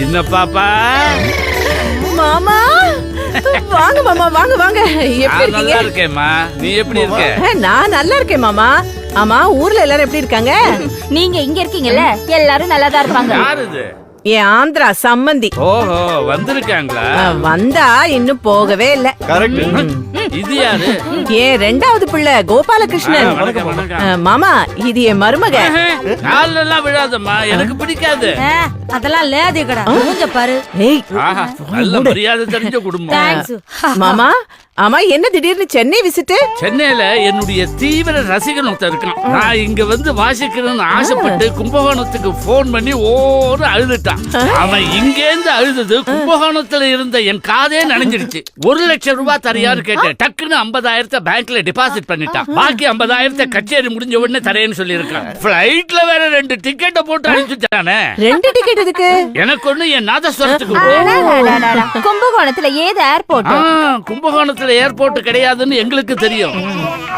சின்ன பாப்பா மாமா வாங்க மாமா, வாங்க வாங்க. எப்படி நான் நல்லா இருக்கீங்க? இருக்கேம்மா. நீ எப்படி இருக்க? நான் நல்லா இருக்கேன் மாமா. ஆமா, ஊர்ல எல்லாரும் எப்படி இருக்காங்க? நீங்க இங்க இருக்கீங்கல்ல, எல்லாரும் நல்லா தான் இருப்பாங்க. யார் இது? என் ஆந்திரா சம்மந்தி. ஓஹோ, வந்திருக்காங்களா? வந்தா இன்னும் போகவே இல்ல. கரெக்ட். இது யாரு? என் ரெண்டாவது பிள்ளை கோபாலகிருஷ்ணன். வணக்கம் வணக்கம். மாமா, இது என் மருமக. கால்ல எல்லாம் விழாதம்மா, எனக்கு பிடிக்காது. அதெல்லாம் லேதி கடா மூஞ்ச பாரு. ஏய், ஆஹா, நல்ல மரியாதை தெரிஞ்ச குடும்பம். மாமா, ஆமா என்ன திடீர்னு சென்னை விசிட்டு? சென்னையில என்னுடைய தீவிர ரசிகன் ஒருத்தர் இருக்கான். நான் இங்க வந்து வாசிக்கணும்னு ஆசைப்பட்டு கும்பகோணத்துக்கு போன் பண்ணி ஓடு அழுதுட்டான். அவன் இங்கேருந்து அழுதது கும்பகோணத்துல இருந்த என் காதே நனைஞ்சிருச்சு. 1,00,000 ரூபாய் தரையான்னு கேட்டேன். டக்குன்னு 50,000 பேங்க்ல டெபாசிட் பண்ணிட்டான். பாக்கி 50,000 கச்சேரி முடிஞ்ச உடனே தரேன்னு சொல்லி இருக்கான். பிளைட்ல வேற 2 டிக்கெட்டை போட்டு அனுப்பிச்சுட்டானே. 2 டிக்கெட் எதுக்கு? எனக்கு ஒண்ணு என் நாதஸ்வரத்துக்கு. கும்பகோணத்துல ஏது ஏர்போர்ட்? கும்பகோணத்துல ஏர்போர்ட் கிடையாதுன்னு எங்களுக்கு தெரியும்.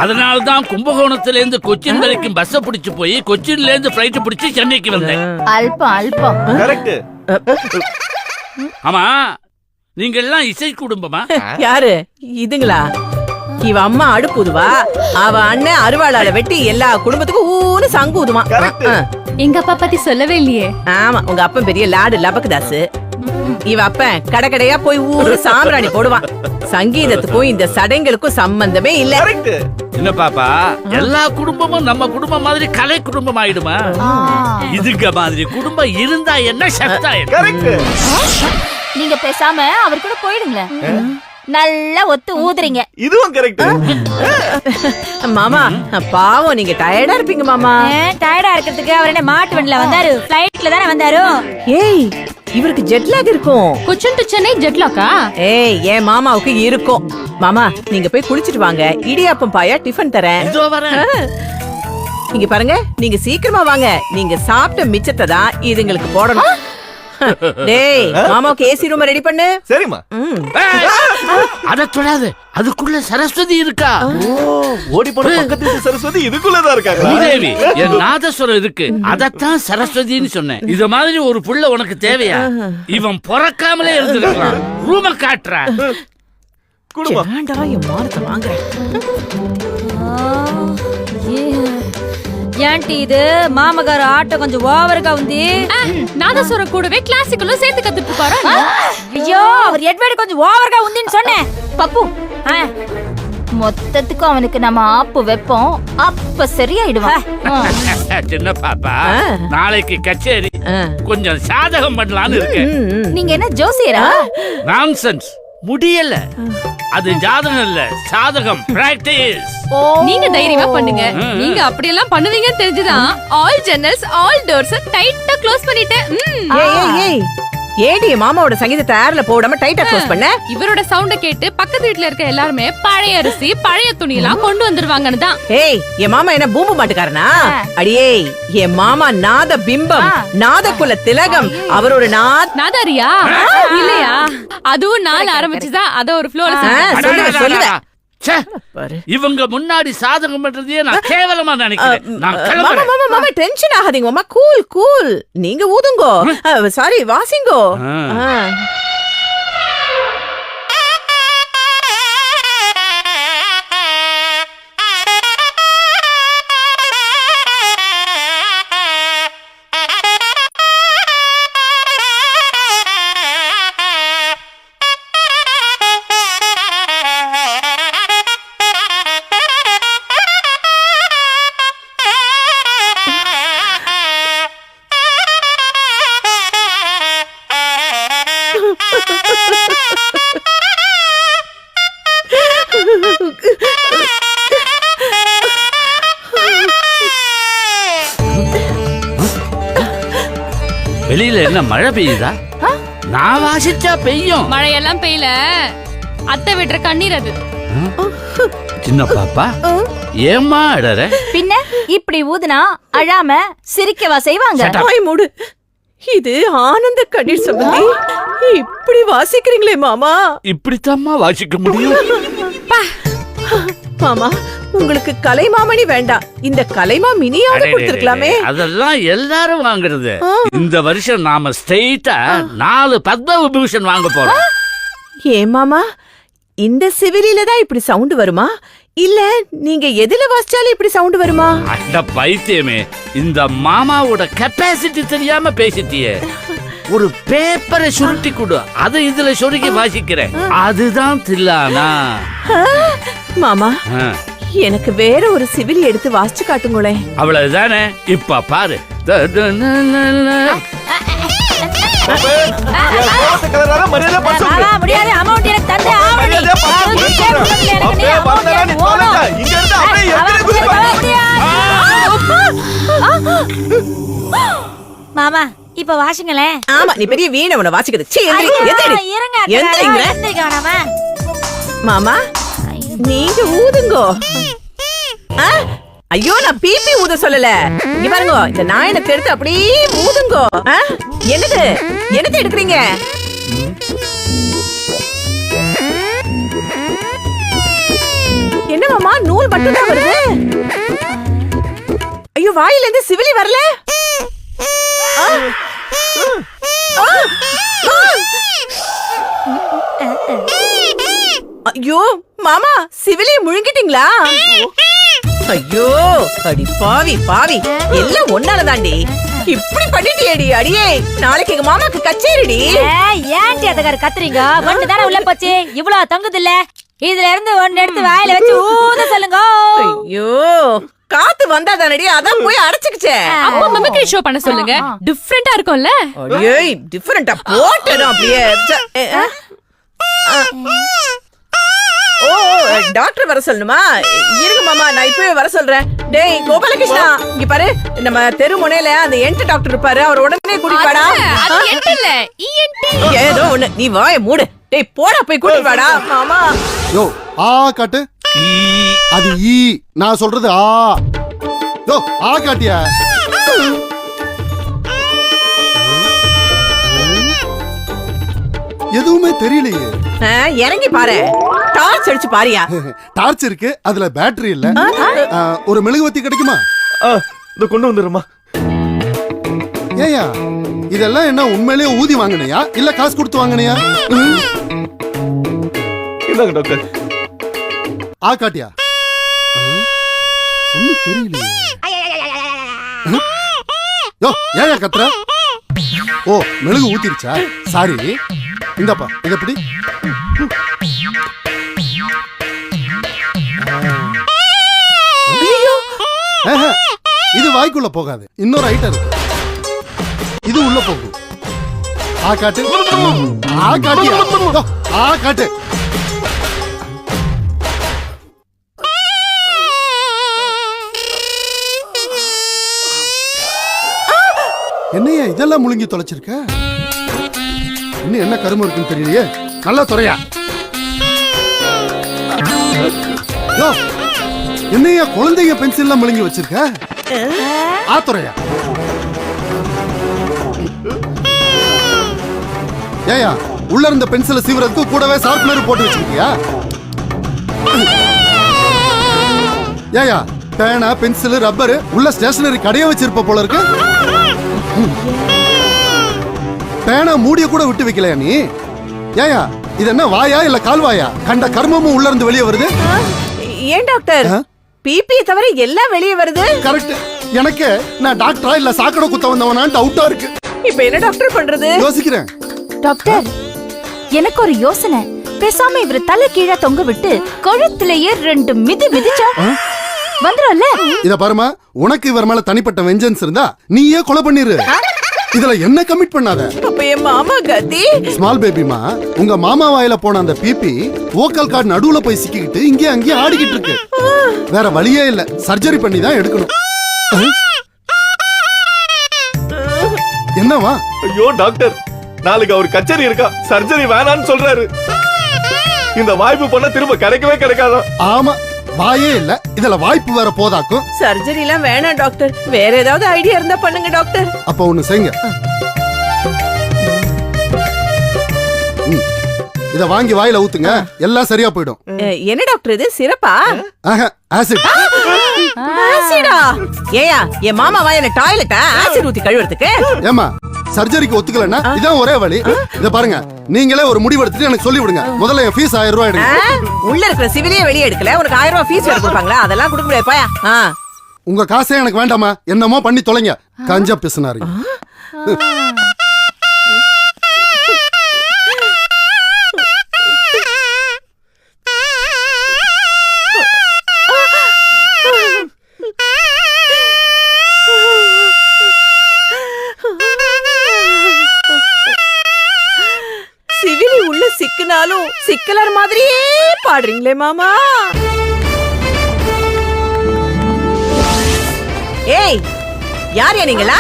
அதனாலதான் கும்பகோணத்துல இருந்து கொச்சின் வரைக்கும் பஸ் பிடிச்சு போய் கொச்சின்ல இருந்து பிளைட் பிடிச்சு சென்னைக்கு வந்தேன். அல்பம் அல்பம். கரெக்ட். ஆமா, நீங்க எல்லாம் இசை குடும்பமா? யாரு இதுங்களா? இவ அம்மா அடுப்புதுவா, அவ அண்ணன் அருவாளால வெட்டி எல்லா குடும்பத்துக்கும் ஊன்னு சங்கு ஊதுமா. எங்க அப்பா பத்தி சொல்லவே இல்லையே. ஆமா, உங்க அப்பன் பெரிய லாடு லபக்குதாசு. இவ அப்பன் கடைக்கடையா போய் ஊரு சாம்பிராணி போடுவான். சங்கீதத்துக்கும் இந்த சடங்குகளுக்கும் சம்பந்தமே இல்ல. கரெக்ட். என்ன பாப்பா, எல்லா குடும்பமும் நம்ம குடும்பம் மாதிரி கலை குடும்பம் ஆயிடுமா? இதுங்க மாதிரி குடும்பம் இருந்தா என்ன, சத்தா என்ன? கரெக்ட். நீங்க பேசாம அவர் கூட போயிடுங்களேன். நல்லா ஒத்து ஊதுறீங்க. இதுவும் கரெக்ட். மாமா, பாவம் நீங்க டயர்டா இருப்பீங்க மாமா. டயர்டா இருக்கிறதுக்கு அவர் என்ன மாட்டு வண்டில வந்தாரு? பிளைட்ல தானே வந்தாரு. ஏய், இவருக்கு ஜெட் லாக் இருக்கும். கொச்சின் டு சென்னை ஜெட் லாக்கா? ஏய், என் மாமாவுக்கு இருக்கும். மாமா, நீங்க போய் குளிச்சிட்டு வாங்க. இடியாப்பம் பாயா டிஃபன் தரேன். இதோ வரேன். இங்க பாருங்க, நீங்க சீக்கிரமா வாங்க. நீங்க சாப்பிட்ட மிச்சத்தை தான் இதுங்களுக்கு போடணும். டேய், மாமாவுக்கு ஏசி ரூம் ரெடி பண்ணு. சரிம்மா. அத தொடாது, அதுக்குள்ள சரஸ்வதி இருக்கா. ஓடி போன பக்கத்து வீட்டு சரஸ்வதி இதுக்குள்ளதான் இருக்காங்க. பூதேவி, என் நாதஸ்வரம் இருக்கு, அதத்தான் சரஸ்வதின்னு சொன்னேன். இது மாதிரி ஒரு புள்ள உனக்கு தேவையா? இவன் பிறக்காமலே இருந்திருக்கலாம். ரூம காட்டுற குடும்பம். ஏன்டா என் மானத்தை வாங்குற? ஏன்டி இது மாமகார ஆட்டம் கொஞ்சம் ஓவருக்கா வந்து. நாதஸ்வரம் கூடவே கிளாசிக்கலும் சேர்த்து கத்துட்டு பாரு. ஐயோ, அவர் எட்வர்ட் கொஞ்சம் ஓவருக்கா உந்தின்னு சொன்னேன். பப்பு, மொத்தத்துக்கு அவனுக்கு நம்ம ஆப்பு வைப்போம், அப்ப சரியாயிடுவான். சின்ன பாப்பா, நாளைக்கு கச்சேரி, கொஞ்சம் சாதகம் பண்ணலான்னு இருக்கேன். நீங்க என்ன ஜோசியரா? நான்சென்ஸ், முடியல. அது ஜாதகம் இல்ல, சாதகம், பிராக்டிஸ். நீங்க தைரியமா பண்ணுங்க. நீங்க அப்படி எல்லாம் பண்ணுவீங்கன்னு தெரிஞ்சுதான் ஆல் ஜன்னல்ஸ் ஆல் டோர்ஸ் டைட்டா க்ளோஸ் பண்ணிட்டேன். ஏய் ஏய், ஏடி மாமாவோட சங்கீதத்தை ஏர்ல போடாம டைட்டா க்ளோஸ் பண்ண? இவரோட சவுண்ட கேட்டு பக்கத்து வீட்ல இருக்க எல்லாருமே பழைய அரிசி பழைய துணி எல்லாம் கொண்டு வந்துருவாங்கன்னு தான். ஏய், என் மாமா என்ன பூம்பு மாட்டுக்காரனா? அடியே, என் மாமா நாத பிம்பம், நாதகுல திலகம். அவரோட நாதாரியா இல்லையா? அதுவும் நாள் ஆரம்பிச்சுதான் அத ஒரு ஃப்ளோல சொல்லுங்க. இவங்க முன்னாடி சாதகம் பண்றதே நான் கேவலமா நினைக்கிறேன். நான் கிளம்புறேன். மாமா டென்ஷன் ஆகாதீங்க மாமா. Cool cool. நீங்க ஊதுங்கோ. சாரி, வாசிங்கோ. வெளியில என்ன மழை பெய்யுதா? நான் வாசிச்சா பெய்யும். மழையெல்லாம் பெய்யல, அத்தை விட்டுற கண்ணீர் அது. சின்ன பாப்பா, ஏம்மா அடற? பின்ன இப்படி ஊதுனா அழாம சிரிக்கவா செய்வாங்க? வாய் மூடு. இது ஆனந்த கண்ணீர் சம்பந்தி. இப்படி வாசிக்கிறீங்களே மாமா. இப்படித்தாம்மா வாசிக்க முடியும். மாமா, உங்களுக்கு கலைமாமணி வேண்டாம், இந்த கலைமா மினியாவது கொடுத்துருக்கலாமே. அதெல்லாம் எல்லாரும் வாங்குறது. இந்த வருஷம் நாம ஸ்ட்ரெயிட்டா 4 பத்ம விபூஷன் வாங்க போறோம். ஏன் மாமா, இந்த சிவிலில தான் இப்படி சவுண்ட் வருமா, இல்ல நீங்க எதுல வாசிச்சாலும் இப்படி சவுண்ட் வருமா? அட பைத்தியமே, இந்த மாமாவோட கெப்பாசிட்டி தெரியாம பேசிட்டியே. ஒரு பேப்பரை சுருட்டி கொடு, அதை இதுல சொருகி வாசிக்கிறேன், அதுதான் தில்லானா. மாமா, எனக்கு வேற ஒரு சிவிலி எடுத்து வாசிச்சு காட்டுங்களேன். அவ்வளவுதானே, இப்ப பாரு. மரியாதை முடியாது, அமௌண்ட் எனக்கு தந்தே ஆவணி. மாமா இப்ப வாசிங்களேன். ஆமா, நீ பெரிய வீணை உன வாசிக்கிறது. சீ, எந்திரிங்க. மாமா, நீங்க ஊதுங்கோ. ஐயோ, நான் பிபி ஊத சொல்லல. இங்க பாருங்க, இந்த நாயனத்தை எடுத்து அப்படியே ஊதுங்கோ. என்னது என்னது எடுக்கிறீங்க? என்ன மாமா, நூல் மட்டும் தான் வருது. ஐயோ, வாயில இருந்து சிவிலி வரல. ஐயோ மாமா, சிவிலி முழுங்கிட்டீங்களா? ஐயோ, அடி பாவி பாவி, எல்லாம் ஒன்னாலதாண்டி. இப்படி பண்ணிட்டியேடி அடியே. நாளைக்கு எங்க மாமாக்கு கச்சேரிடி. ஏன்டி அதக்கார கத்துறீங்க? ஒண்ணு தானே உள்ள போச்சு, இவ்வளவு தொங்குது இல்ல. இதுல இருந்து ஒன்னு எடுத்து வாயில வச்சு ஊத சொல்லுங்க. ஐயோ, காத்து வந்தா தானடி, அதான் போய் அடைச்சுக்கிச்சே. அப்போ மிமிக்ரி ஷோ பண்ண சொல்லுங்க, டிஃபரெண்டா இருக்கும்ல. ஏய், டிஃபரெண்டா போட்டேன் அப்படியே. ஓ, டாக்டர் வர சொல்லணுமா? இருங்க மாமா, நான் இப்பவே வர சொல்றேன். டேய் கோபாலகிருஷ்ணா, இங்க பாரு, நம்ம தெரு முனையில அந்த என்ட் டாக்டர் இருப்பாரு, அவர் உடனே கூட்டிட்டு வாடா. அது என்ட் இல்ல, இஎன்டி. ஏதோ ஒண்ணு, நீ வாயை மூடு. டேய் போடா, போய் கூட்டிட்டு வாடா மாமா. யோ, ஆ காட்டு. அது ஈ, நான் சொல்றது ஆ. யோ, ஆ காட்டியா? எதுவுமே தெரியலையே. இறங்கி பாரு, டார்ச் அடிச்சு பாரியா. டார்ச் இருக்கு, அதுல பேட்டரி இல்ல. ஒரு மெழுகுவத்தி கிடைக்குமா? இத கொண்டு வந்துருமா. ஏயா, இதெல்லாம் என்ன உண்மையிலேயே ஊதி வாங்கினியா இல்ல காசு கொடுத்து வாங்கினியா? இந்தாங்க டாக்டர். ஆ காட்டியா? ஒண்ணும் தெரியலையே. யோ, ஏயா கத்துற? ஓ, மெழுகு ஊத்திருச்சா? சாரி. இந்தப்பா, இத எப்படி? இது வாய்க்குள்ள போகாது, இன்னொரு ஐட்டம் இருக்கு, இது உள்ள போகும். ஆ காட்டு. ஆ காட்டியா? ஆ காட்டு. என்னையா இதெல்லாம் முழுங்கி தொலைச்சிருக்க? இன்னும் என்ன கருமம் இருக்குன்னு தெரியலையே. நல்லா துறையா. யோ, என்னையா குழந்தைங்க பென்சில்லாம் முழுங்கி வச்சிருக்க? ஆ துறையா. ஏயா, உள்ள இருந்த பென்சிலை சீவுறதுக்கு கூடவே ஷார்ப்னர் போட்டு வச்சிருக்கியா? ஏயா, பேனா, பென்சில், ரப்பர் உள்ள ஸ்டேஷனரி கடையை வச்சிருப்ப போல இருக்கு. பேனா மூடிய கூட விட்டு வைக்கலையா நீ? ஏயா, இது என்ன வாயா இல்ல கால்வாயா? கண்ட கர்மமும் உள்ள இருந்து வெளியே வருது. ஏன் டாக்டர், பிபி தவிர எல்லாம் வெளியே வருது? கரெக்ட். எனக்கு நான் டாக்டரா இல்ல சாக்கடை குத்த வந்தவனா டவுட்டா இருக்கு. இப்போ என்ன டாக்டர் பண்றது? யோசிக்கிறேன். டாக்டர், எனக்கு ஒரு யோசனை. பேசாம இவரு தலை கீழே தொங்க விட்டு கழுத்திலேயே 2 மிதி மிதிச்சா வந்துரும்ல. இத பாருமா, உனக்கு இவர் மேல தனிப்பட்ட வெஞ்சன்ஸ் இருந்தா நீயே கொலை பண்ணிரு. இதுல என்ன கமிட் பண்ணாத. அப்ப என் மாமா கதி. ஸ்மால் பேபிமா, உங்க மாமா வாயில போன அந்த பிபி வோக்கல் கார்டு நடுவுல போய் சிக்கிக்கிட்டு இங்கே அங்கேயே ஆடிக்கிட்டு இருக்கு. வேற வழியே இல்ல, சர்ஜரி பண்ணி தான் எடுக்கணும். என்னவா? ஐயோ டாக்டர், நாளைக்கு அவர் கச்சேரி இருக்கா, சர்ஜரி வேணான்னு சொல்றாரு. இந்த வாய்ப்பு பண்ண திரும்ப கிடைக்கவே கிடைக்காதா? ஆமா, வாயே இல்ல, இதுல வாய்ப்பு வேற போதாக்கும். சர்ஜரி எல்லாம் வேணாம் டாக்டர், வேற ஏதாவது ஐடியா இருந்தா பண்ணுங்க டாக்டர். அப்ப ஒண்ணு செய்யுங்க. இத வாங்கி வாயில ஊத்துங்க எல்லாம் சரியா போயிடும். என்ன டாக்டர் இது சிறப்பா? ஆசிட். ஆசிடா? ஏயா என் மாமா வாயில டாய்லெட்டா ஆசிட் ஊத்தி கழுவுறதுக்கு? ஏமா சர்ஜரிக்கு ஒத்துக்கலன்னா இதான் ஒரே வழி. இத பாருங்க, நீங்களே ஒரு முடிவு எடுத்துட்டு எனக்கு சொல்லி விடுங்க. முதல்ல என் ஃபீஸ் 1000 ரூபாய் எடுங்க. உள்ள இருக்கிற சிவிலியே வெளியே எடுக்கல, உனக்கு 1000 ரூபாய் ஃபீஸ் வேற கொடுப்பாங்களா? அதெல்லாம் கொடுக்க முடியாது போயா. உங்க காசே எனக்கு வேண்டாமா, என்னமோ பண்ணி தொலைங்க. கஞ்ச பிசுனாரி. சிவிலி உள்ள சிக்கினாலும் சிக்கலர் மாதிரியே பாடுறீங்களே மாமா. ஏய் யார் நீங்களா?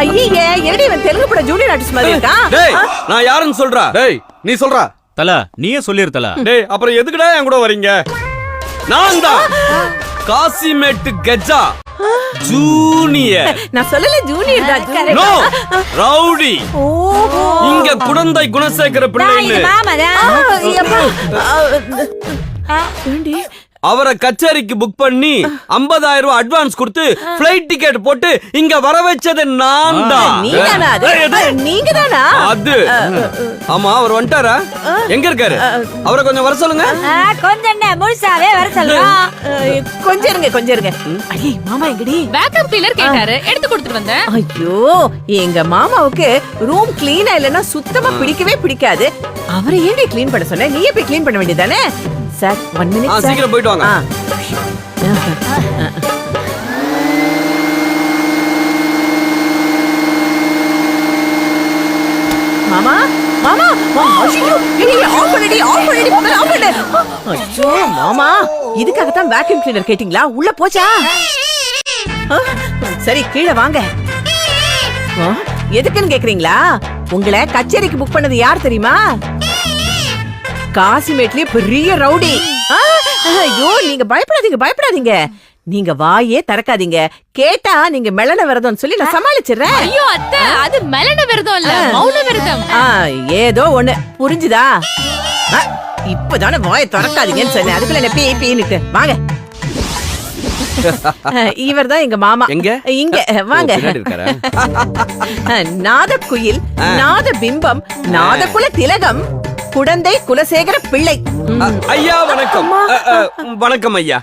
ஐயே எப்படி இவன் தெலுங்கு பட ஜூனியர் ஆர்டிஸ்ட் மாதிரி இருக்கான்? டேய் நான் யாருன்னு சொல்றா? டேய் நீ சொல்றா. தல நீயே சொல்லிரு தல. டேய் அப்புறம் எதுக்குடா என் கூட வரீங்க? நான் தான் காசிமேட்டு கஜா ஜூனியர். நான் சொல்லல ஜூனியர் தான். No rowdy. ஓஹோ இங்க குழந்தை குணசேகர பிள்ளைன்னு அவரை கச்சேரிக்கு புக் பண்ணி 50,000 ரூபாய் அட்வான்ஸ் கொடுத்து ஃளைட் டிக்கெட் போட்டு இங்க வர வச்சது நான் தான். நீங்க தானா? அது ஆமா, அவர் வந்துட்டாரா? எங்க இருக்காரு? அவரை கொஞ்சம் வர சொல்லுங்க. கொஞ்சம் என்ன முழுசாவே வர சொல்றோம். கொஞ்சம் இருங்க. அடே மாமா எங்கடி? வேக்கம் கிளீனர் கேட்டாரு, எடுத்து கொடுத்துட்டு வந்தேன். ஐயோ எங்க மாமாவுக்கு ரூம் கிளீனா இல்லன்னா சுத்தமா பிடிக்கவே பிடிக்காது. அவரை ஏன் கிளீன் பண்ண சொன்ன? நீயே போய் கிளீன் பண்ண வேண்டியதானே? Sir 1 minute sir. சீக்கிரம் போயிட்டு வாங்க. மாமா மாமா ஐயோ ஆஃப் பண்ணி முதல்ல ஆஃப் பண்ணு. ஐயோ மாமா இதுக்காக தான் வேக்யூம் கிளீனர் கேட்டிங்களா? உள்ள போச்சா? சரி கீழே வாங்க. எதுக்குன்னு கேக்குறீங்களா? உங்களை கச்சேரிக்கு புக் பண்ணது யார் தெரியுமா? காசிமேட்லயே பெரிய ரவுடி. ஐயோ நீங்க பயப்படாதீங்க. நீங்க வாயே திறக்காதீங்க. கேட்டா நீங்க மெலன விரதம் சொல்லி நான் சமாளிச்சிடுறேன். ஐயோ அத்தை, அது மெலன விரதம் இல்ல, மௌன விரதம். ஏதோ ஒண்ணு புரிஞ்சுதா? இப்பதானே வாயை திறக்காதீங்கன்னு சொன்னேன், அதுக்குள்ள என்ன பீனுட்டு வாங்க. இவர்தான் எங்க மாமா. எங்க? இங்க வாங்க. நாத குயில், நாத பிம்பம், நாத குல திலகம், குடந்தை குலசேகர பிள்ளை. ஐயா வணக்கம். வணக்கம் ஐயா.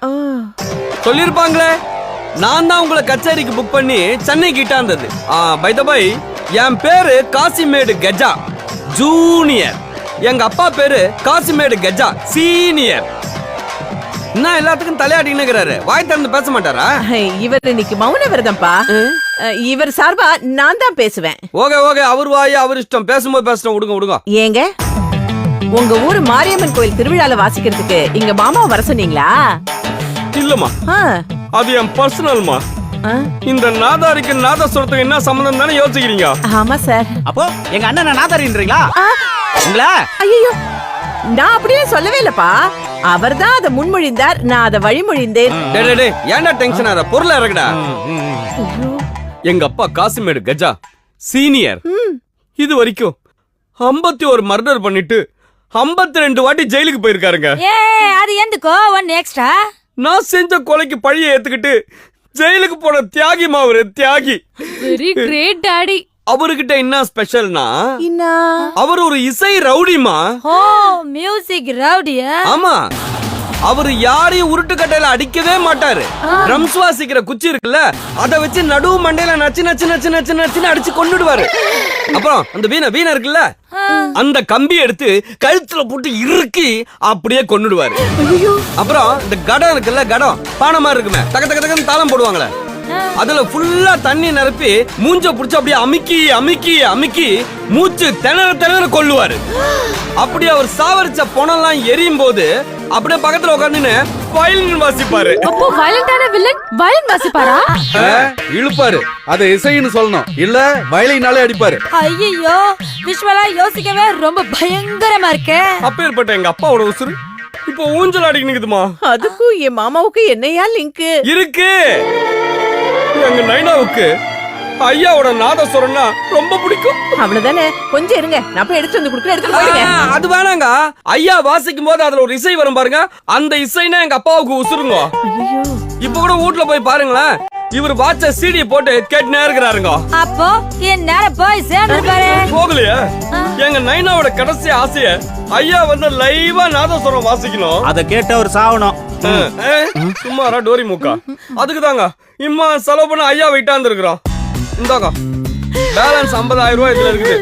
சொல்லிருப்பாங்களே, நான் தான் உங்களை கச்சேரிக்கு புக் பண்ணி சென்னை கிட்டாந்தது. பை த பை என் பேரு காசிமேடு கஜா ஜூனியர். எங்க அப்பா பேரு காசிமேடு கஜா சீனியர். என்ன எல்லாத்துக்கும் தலையாடின்னு இருக்கிறாரு? வாய் திறந்து பேச மாட்டாரா? இவர் இன்னைக்கு மௌன விரதம்பா. இவர் சார்பா நான் தான் பேசுவேன். ஓகே அவர் வாய் அவர் இஷ்டம். பேசும்போது பேசணும். விடுங்க. ஏங்க உங்க ஊரு மாரியம்மன் கோயில் திருவிழால வாசிக்கிறதுக்கு இங்க மாமா வர சொன்னீங்களா? இல்லம்மா, அது என் பர்சனல்மா. இந்த நாதாரிக்கு நாதஸ்வரத்துக்கு என்ன சம்பந்தம் தானே யோசிக்கிறீங்க? ஆமா சார். அப்போ எங்க அண்ணன் நாதாரின்றீங்களா? உங்களா? ஐயோ நான் அப்படியே சொல்லவே இல்லப்பா. அவர்தான் அதை முன்மொழிந்தார், நான் அதை வழிமொழிந்தேன். ஏன்டா டென்ஷன் ஆற? பொருளை இறக்குடா. எங்க அப்பா காசிமேடு கஜா சீனியர். இது வரைக்கும் 51 மர்டர் பண்ணிட்டு 52 வாட்டி ஜெயிலுக்கு போயிருக்காருங்க. அது எந்துக்கோ ஒன் எக்ஸ்ட்ரா. நான் செஞ்ச கொலைக்கு பழிய ஏத்துக்கிட்டு ஜெயிலுக்கு போன தியாகிமா அவரு. தியாகி. Very great daddy. அவர்கிட்ட என்ன ஸ்பெஷல்னா, இன்னா அவர் ஒரு இசை ரவுடிமா. ஓ மியூசிக் ரவுடியா? ஆமா, அவரு யாரையும் உருட்டு கட்டையில அடிக்கவே மாட்டாரு. ட்ரம்ஸ் வாசிக்கிற குச்சி இருக்குல்ல, அத வச்சு நடுவு மண்டையில நச்சு அடிச்சு கொன்னுடுவாரு. அப்புறம் அந்த வீணை இருக்குல்ல, அந்த கம்பி எடுத்து கழுத்துல போட்டு இறுக்கி அப்படியே கொன்னுடுவாரு. அப்புறம் இந்த கடம் இருக்குல்ல, கடம் பானை மாதிரி இருக்குமே, தக தக தகன்னு தாளம் போடுவாங்களே, அதுல ஃபுல்லா தண்ணி நிரப்பி மூஞ்ச புடிச்சு அப்படியே அமுக்கி மூச்சு திணற கொல்லுவாரு. அப்படி அவர் சாவரிச்ச பொணெல்லாம் எரியும் போது அப்படியே பக்கத்துல உட்கார்ந்து வயலின் வாசிப்பாரு. அப்போ வயலண்டான வில்லன் வயலின் வாசிப்பாரா? இழுப்பாரு. அத இசைன்னு சொல்லணும், இல்ல வயலினாலே அடிப்பாரு. ஐயோ விஷுவலா யோசிக்கவே ரொம்ப பயங்கரமா இருக்கே. அப்பேற்பட்ட எங்க அப்பாவோட உசுறு இப்போ ஊஞ்சல் ஆடிக்கு நிக்குதுமா. அதுக்கும் என் மாமாவுக்கு என்னையா லிங்க் இருக்கு? எங்க நைனாவுக்கு ஐயாவோட நாதஸ்வரம்னா ரொம்ப பிடிக்கும். அவ்வளவுதானே, கொஞ்சம் இருங்க, நான் போய் எடுத்து வந்து கொடுக்குறேன், எடுத்துட்டு போயிடுங்க. அது வேணாங்க. ஐயா வாசிக்கும் போது அதுல ஒரு இசை வரும் பாருங்க, அந்த இசைனா எங்க அப்பாவுக்கு உசுருங்க. இப்ப கூட வீட்ல போய் பாருங்களேன், இவர் வாட்ச சீடியை போட்டு கேட்டுனே இருக்கிறாருங்க. அப்போ என் நேரம் போய் சேர்ந்து பாரு. போகலையே, எங்க நைனாவோட கடைசி ஆசைய ஐயா வந்து லைவா நாதஸ்வரம் வாசிக்கணும். அத கேட்டு அவர் சாவணும். சும்மாரா டோரி மூக்கா. அதுக்கு தாங்க இம்மா செலவு பண்ண ஐயா விட்டாந்து இருக்கிறோம். இந்தாங்க பேலன்ஸ் 50,000 ரூபாய் இதுல இருக்குது.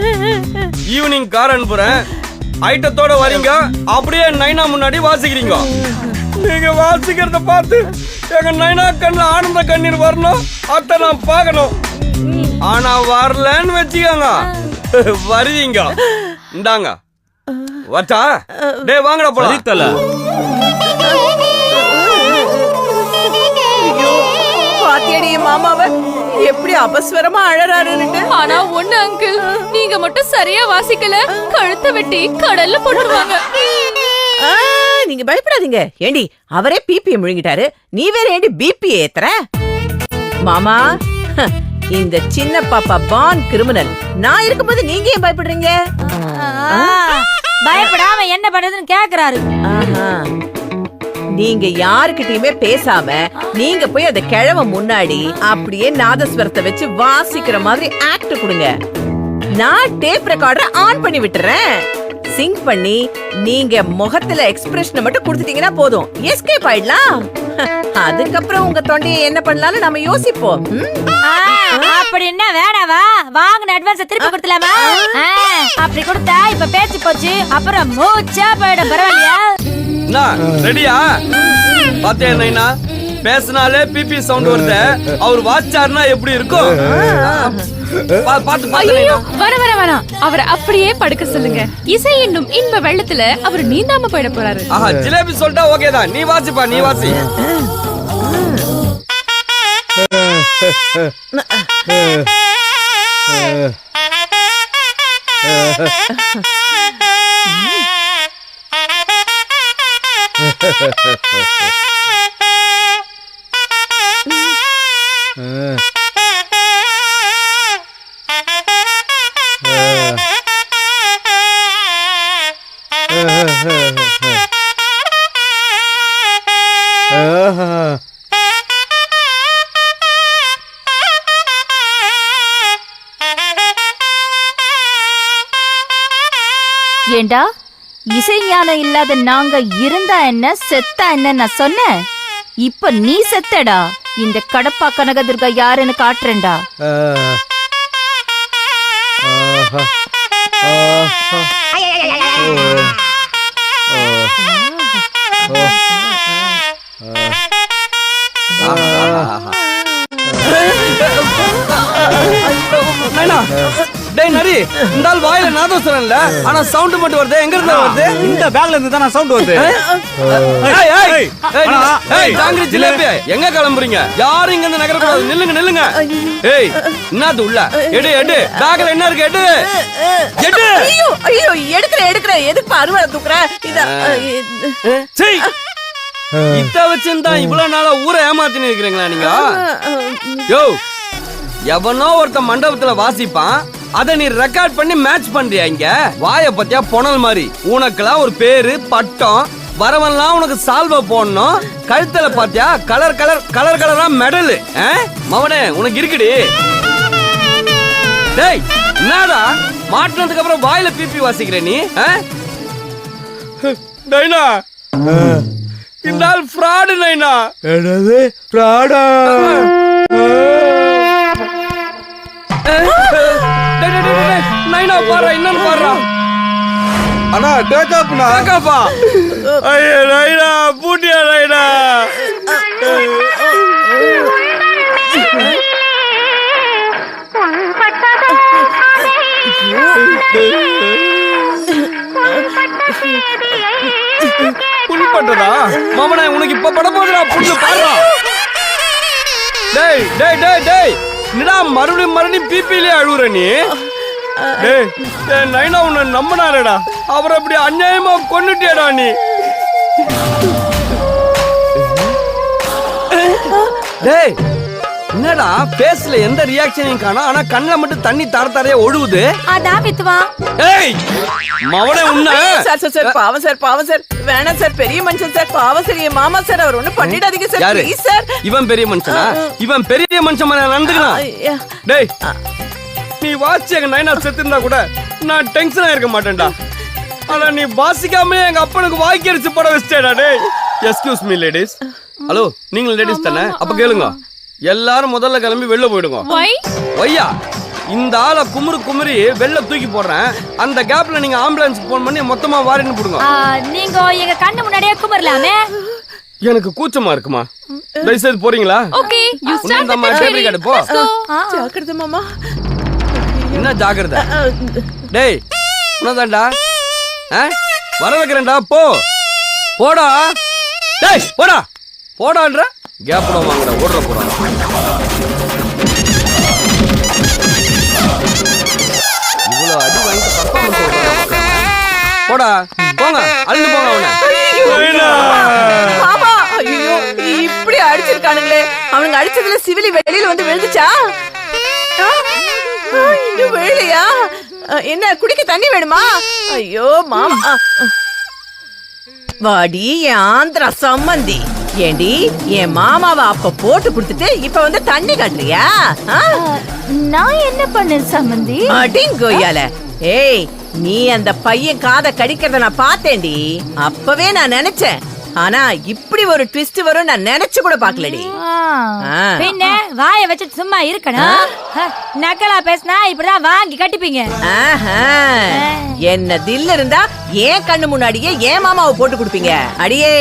ஈவினிங் கார் அனுப்புறேன், ஐட்டத்தோட வரீங்க, அப்படியே நைனா முன்னாடி வாசிக்கிறீங்க. நீங்க வாசிக்கிறத பார்த்து எங்க நைனா கண்ணுல ஆனந்த கண்ணீர் வரணும், அத நான் பார்க்கணும். ஆனா வரலன்னு வச்சுக்கோங்க, வருவீங்க. இந்தாங்க வச்சா டே வாங்கடா போலாம். தல பாத்தியடி மாமாவ எப்படி அபஸ்வரமா அழறாருன்னு. ஆனா ஒண்ணு அங்கிள், நீங்க மட்டும் சரியா வாசிக்கல, கழுத்தை வெட்டி கடல்ல போட்டுருவாங்க. நீங்க பயப்படாதீங்க. ஏண்டி அவரே பிபி முழுங்கிட்டாரு, நீ வேற ஏண்டி பிபி ஏத்துற? மாமா, இந்த சின்ன பாப்பா பான் கிரிமினல். நான் இருக்கும்போது நீங்க ஏன் பயப்படுறீங்க? பயப்படாம என்ன பண்றதுன்னு கேக்குறாரு. நீங்க யாருக்கிட்டயுமே பேசாம நீங்க போய் அந்த கிழவ முன்னாடி அப்படியே நாதஸ்வரத்தை வச்சு வாசிக்கிற மாதிரி ஆக்ட் கொடுங்க. நான் டேப் ரெக்கார்டரை ஆன் பண்ணி விட்டுறேன். சிங்க் பண்ணி நீங்க முகத்துல எக்ஸ்பிரஷனை மட்டும் கொடுத்துட்டீங்கன்னா போதும், எஸ்கேப் ஆயிடலாம். அதுக்கப்புறம் உங்க தொண்டையை என்ன பண்ணலாம்னு நாம யோசிப்போம். அப்படின்னா வேணாவா? வாங்கின அட்வான்ஸ் திருப்பி கொடுத்தலாமா? அப்படி கொடுத்தா இப்ப பேச்சு போச்சு, அப்புறம் மூச்சா போயிடும். பரவாயில்லையா? ரெடியா? பாத்தியா நைனா, பேசினாலே பிபி சவுண்ட் வருது. அவர் வாச்சாருன்னா எப்படி இருக்கும்? வேணாம், அவரை அப்படியே படுக்க சொல்லுங்க. இசை என்னும் இன்ப வெள்ளத்துல அவர் நீந்தாம போயிட போறாரு. ஜிலேபி சொல்லிட்டா ஓகே தான். நீ வாசிப்பா, நீ வாசி. ஏண்டா, இசை ஞானம் இல்லாத நாங்க இருந்தா என்ன செத்தா என்ன நான் சொன்னேன். இப்ப நீ செத்தடா. இந்த கடப்பா கனகதுர்கா யாருன்னு காட்டுறேன்டா. டேய் நரி, இந்த ஆள் வாயில நாதஸ்வரம் இல்ல, ஆனா சவுண்ட் மட்டும் வருது. எங்க இருந்து வருது? இந்த பேக்ல இருந்து தான் சவுண்ட் வருது. ஜாங்கிரி ஜிலேபி, எங்க கிளம்புறீங்க? யாரும் இங்க இருந்து நகர கூடாது. நில்லுங்க நில்லுங்க. ஏய், என்னது உள்ள? எடு எடு, பேக்ல என்ன இருக்கு? எடு எடு. ஐயோ ஐயோ, எடுக்கிறேன். எதுக்கு அறுவடை தூக்குற? இத வச்சுதான் இவ்வளவு நாளா ஊரை ஏமாத்தின்னு இருக்கிறீங்களா நீங்க? யோ, எவனோ ஒருத்த மண்டபத்துல வாசிப்பான், அத நீ ரெக்கார்ட் பண்ணி மேட்ச் பண்றியா? இங்க வாய பத்தியா பொணல் மாதிரி. உனக்கெல்லாம் ஒரு பேரு பட்டம், வரவன்லாம் உனக்கு சால்வ போடணும். கழுத்துல பாத்தியா கலர் கலர் கலர் கலரா மெடல். மவனே உனக்கு இருக்குடி. டேய் என்னடா மாட்டினதுக்கு அப்புறம் வாயில பிபி வாசிக்கிற நீ? நைனா, இந்த ஆள் ஃப்ராடு நைனா. என்னது ஃப்ராடா? நைனா பாரு, என்னன்னு பாரு. அண்ணா டேக்கப்னா. டேக்கப்பா? ஐயோ நைனா, பூட்டியா நைனா. புல் பட்டதா? மாமனே உனக்கு இப்ப பட போதுடா புல்லு பாரு. டேய் டேய் டேய் டேய், என்னடா மறுபடியும் பிபிலே அழுவுற நீ? டேய் நைனா உன்னை நம்பினாரடா, அவரை அப்படி அநியாயமா கொன்னுட்டியடா நீ. டேய் என்னடா பேஸ்ல எந்த ரியாக்ஷனையும் காணோம், ஆனா கண்ணுல மட்டும் தண்ணி தர தரையா ஒழுகுது. அதான் வித்துவா. ஏய் மவனே உன்ன சார் சார் சார் பாவம் சார் பாவம் சார் வேணாம் சார் பெரிய மனுஷன் சார் பாவம் சார் என் மாமா சார் அவர் ஒண்ணும் பண்ணிடாதீங்க சார் யாரு ப்ளீஸ் சார். இவன் பெரிய மனுஷனா? இவன் பெரிய மனுஷன் மாதிரி நடந்துக்கலாம். ஐயா. டேய் நீ வாட்சி எங்க நைனா செத்துருந்தா கூட நான் டென்ஷனா இருக்க மாட்டேன்டா. ஆனா நீ வாசிக்காம எங்க அப்பனுக்கு வாய்க்கரிச்சு போட வச்சிட்டேடா. டேய் எக்ஸ்கியூஸ் மீ லேடிஸ். ஹலோ நீங்க லேடிஸ் தானே? அப்ப கேளுங்க, எல்லாரும் முதல்ல கிளம்பி வெளில போயிடுங்க. ஒய்யா இந்த ஆளை குமுறி வெளில தூக்கி போடுறேன். அந்த கேப்ல நீங்க ஆம்புலன்ஸ் போன் பண்ணி மொத்தமா வாரின்னு போடுங்க. நீங்க எங்க கண்ணு முன்னாடியே குமரலாமே. எனக்கு கூச்சமா இருக்குமா? தயவுசெய்து போறீங்களா? ஓகே யூ ஸ்டார்ட் நம்ம டேபிள் கார்டு போ. ஜாக்கிரதை மாமா. என்ன ஜாக்கிரதை? டேய் உனதான்டா வர வைக்கிறேன்டா. போ போடா. டேய் போடா போடான்ற கேப்ல வாங்குற ஓடுற போறான். இவ்வளவு அடி வாங்கி பர்ஃபார்மன்ஸ் போடா. போங்க அழுந்து போங்க அவனை. மாமா ஐயோ இப்படி அடிச்சிருக்கானுங்களே. அவனுங்க அடிச்சதுல சிவிலி வெளியில வந்து விழுந்துச்சா? இன்னும் விழலையா? என்ன குடிக்க தண்ணி வேணுமா? ஐயோ மாமா. வாடி என் ஆந்திரா சம்மந்தி. ஏண்டி என் மாமாவை அப்ப போட்டு குடுத்துட்டு இப்ப வந்து தண்ணி காட்டுறியா? நான் என்ன பண்ணேன் சம்பந்தி? அடிங்கோயால. ஏய் நீ அந்த பையன் காதை கடிக்கிறத நான் பார்த்தேன்டி. அப்பவே நான் நினைச்சேன். ஆனா இப்படி ஒரு ட்விஸ்ட் வரும் நான் நினைச்சு கூட பாக்கலடி. பின்ன வாய வச்சுட்டு சும்மா இருக்கணும். நக்கலா பேசினா இப்படிதான் வாங்கி கட்டிப்பீங்க. என்ன தில் இருந்தா ஏன் கண்ணு முன்னாடியே ஏன் மாமாவை போட்டு கொடுப்பீங்க? அடியே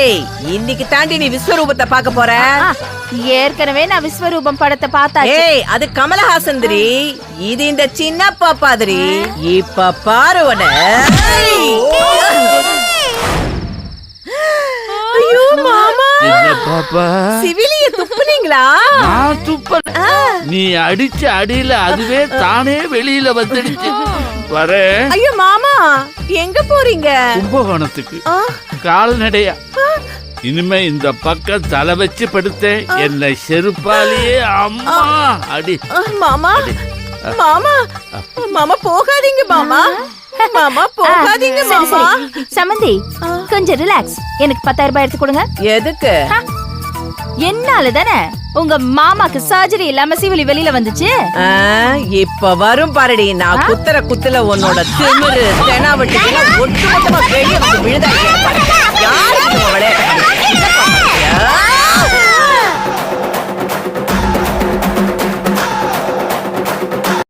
இன்னைக்கு தாண்டி நீ விஸ்வரூபத்தை பார்க்க போற. ஏற்கனவே நான் விஸ்வரூபம் படத்தை பார்த்தா. ஏய் அது கமலஹாசன் திரி, இது இந்த சின்ன பாப்பாதிரி. இப்ப பாரு உன. ஐயோ மாமா என்ன பாப்பா சிவிலிய துப்புனீங்களா? நான் துப்பல. நீ அடிச்ச அடியில அதுவே தானே வெளியில வந்துடுச்சு. வரேன். ஐயோ மாமா எங்க போறீங்க? கும்பகோணத்துக்கு கால்நடையா. இனிமே இந்த பக்கம் தலை வச்சு படுத்தேன் என்னை செருப்பாலேயே அம்மா அடி. மாமா மாமா மாமா போகாதீங்க மாமா. மாமா போகாதீங்க மாமா. சம்பந்தி கொஞ்சம் ரிலாக்ஸ். எனக்கு 10,000 ரூபாய் எடுத்து கொடுங்க. எதுக்கு? என்னால தானே உங்க மாமாக்கு சர்ஜரி இல்லாம சிவிலி வெளியில வந்துச்சு. இப்ப வரும் பாருடி. நான் குத்துற குத்துல உன்னோட திமிரு தெனாவட்டில ஒட்டு மொத்தமா வெளியே வந்து விழுதா. யாரு